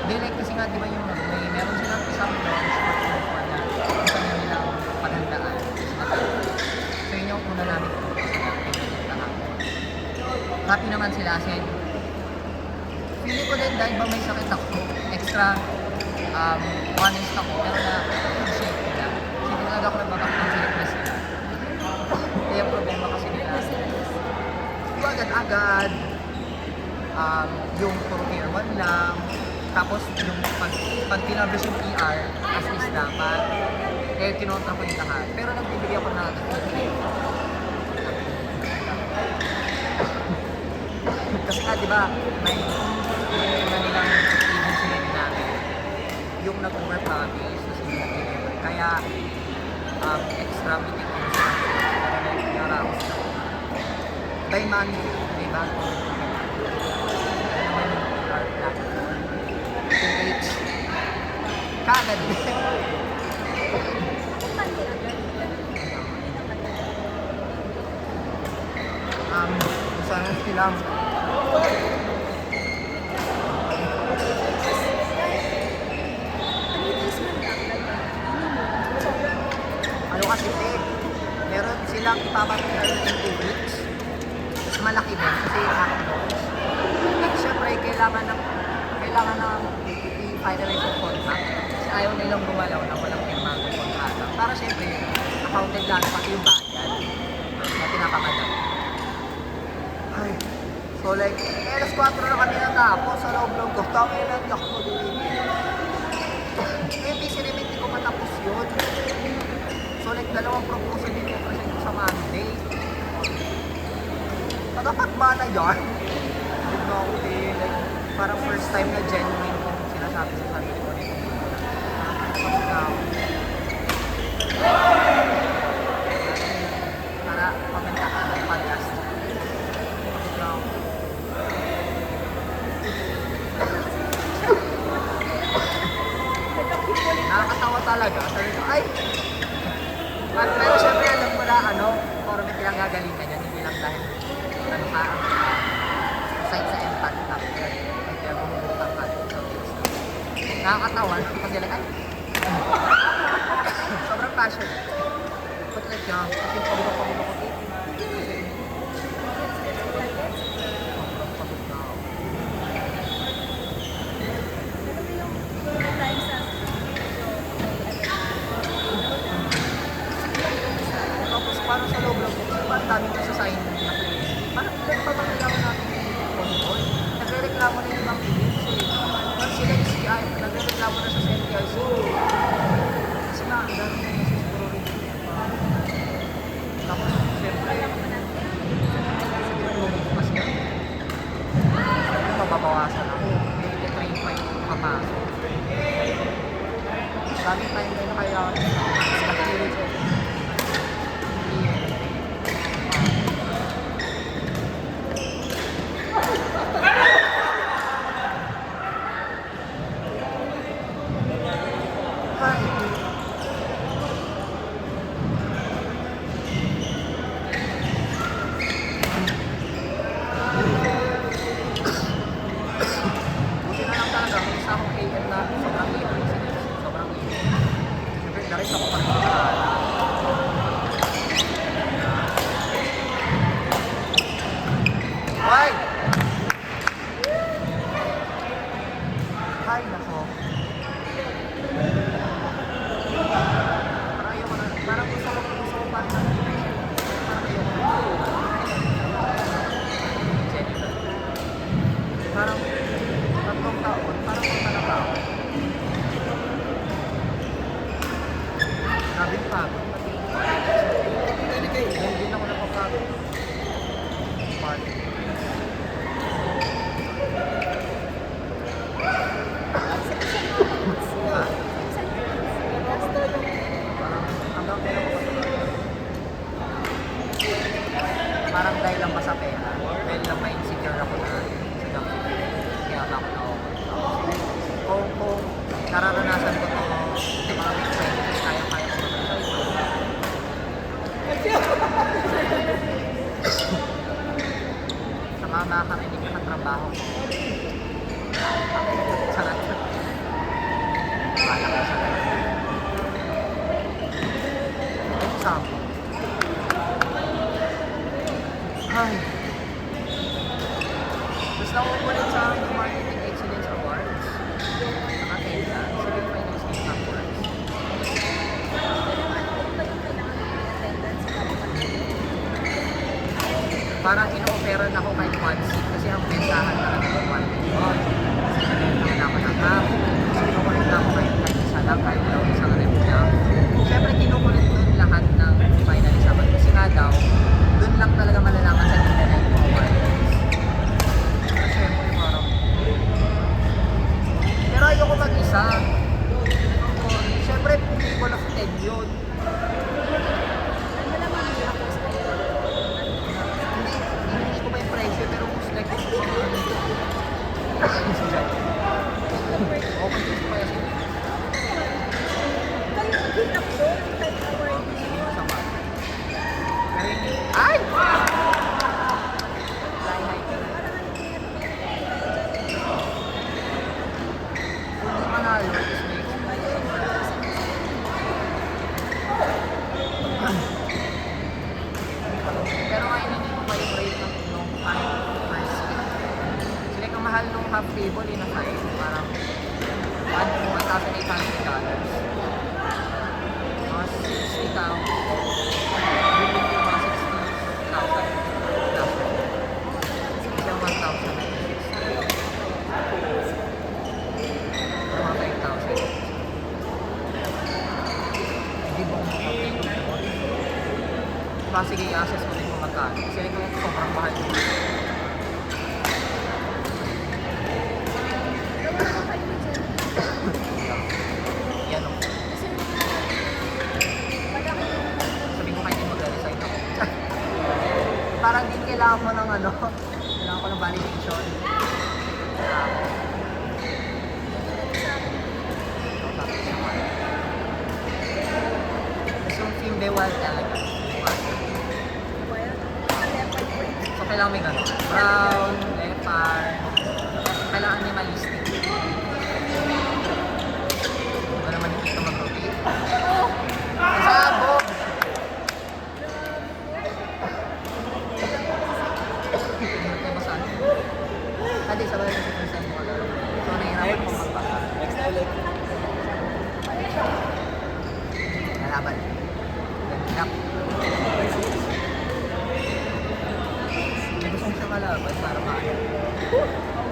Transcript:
Hindi, like, kasi nga, di ba yung meron silang isang launch for Q4 na gusto nyo nilang paghandaan. So yun yung una namin pupunta na pinagpunta hapon. Happy naman sila kasi feeling ko din dahil ba may sakit ako, extra honest ako, pero na-appreciate nila. Kasi hindi talaga ako nababak ng fitness nila. Kaya yung problema kasi nila, yung agad-agad, yung puro tier 1 lang, tapos yung pag tinablis yung PR, as is dapat, kaya kinontra ko yung lahat. Pero nagbibigay ako na kasi nga, di ba, may una nilang even sinabi namin, yung nag-overpromise, tapos hindi nag-deliver. Kaya, extra meeting ko sa para naraos na. By Monday, may bago. Naman yung PR platform. 2H. Kagad din. Sana silang ano kasi meron silang ipapatunay in 2 weeks. Mas malaki din kasi hackers. At syempre, kailangan ng i-finalize yung contract. Kasi ayaw nilang gumalaw na walang pirmang contract. Para syempre, accounted lang pati yung bayad na pinakamadali. Ay, so like, alas 4 na kami natapos sa loob-loob ko. Tama yun lang ako mag-uwi. Yung busy limit, hindi ko matapos yun. So like, dalawang proposal din ko present ko sa Monday. Nakapagmana yun. Hindi na ako like, parang first time na genuine kung sinasabi sa sarili ko nito. Para pamenta ka ng podcast. Nakakatawa talaga. Sabi ko, ay! Pero syempre alam ko na or may pinanggagalingan yan, hindi lang dahil aside sa impact tapos kaya bumubutang ka sa views. Nakakatawa kasi like, ay! Sobrang passion. But like, kasi pabulok ko eh. Sobrang pagod na ako. Tapos parang sa loob lang po, kasi parang dami ko sa sign na parang nagpapakailangan natin yung control. Nagre-reklamo na yung ibang agency. Pag sila yung CI, nagre-reklamo na sa CNTIC. Kasi nga, ang dami na yung siguro rin. Tapos, siyempre, mas nga. Siyempre, mababawasan ako. Hindi ko 3 pa yung kapasok. Daming time na yung kailangan nila. Kasi nakikilig ko. Buti na lang talaga, may isa akong AM na sobrang libre. Sobrang libre. Siyempre, daris ako pa rin. Ay! Ay, nako. Parang gusto ko parang parang tatlong taon, parang magpanabaw. Sabi pa, hindi na ako napapagod. Party. isa. Siyempre, people of 10 yun. Hindi ko pa yung presyo, pero most likely sa mga ano. Okay, gusto pa yan. Sama. Pero hindi. Ay! Kung di manalo, is may pero ngayon hindi ko pa yung rate ng first week. Sila kung mahal nung half table, yun na kayo. Parang $1,800. Mga 60,000. Bili ko mga 60,000. Isang 1,000. Mga 5,000. Hindi ba kung makapagod mo? Sige, i-access ko din kung magkano. Kasi kung sobrang mahal yun. Yan o. Sabihin ko kayo din mag-resign ako. Parang din kailangan mo ng ano, kailangan ko ng validation. Tapos yung Fimbe Wild talaga. So kailangan may gano'n. Brown, leopard. Kailangan minimalistic. Wala naman yung ito mag-rotate.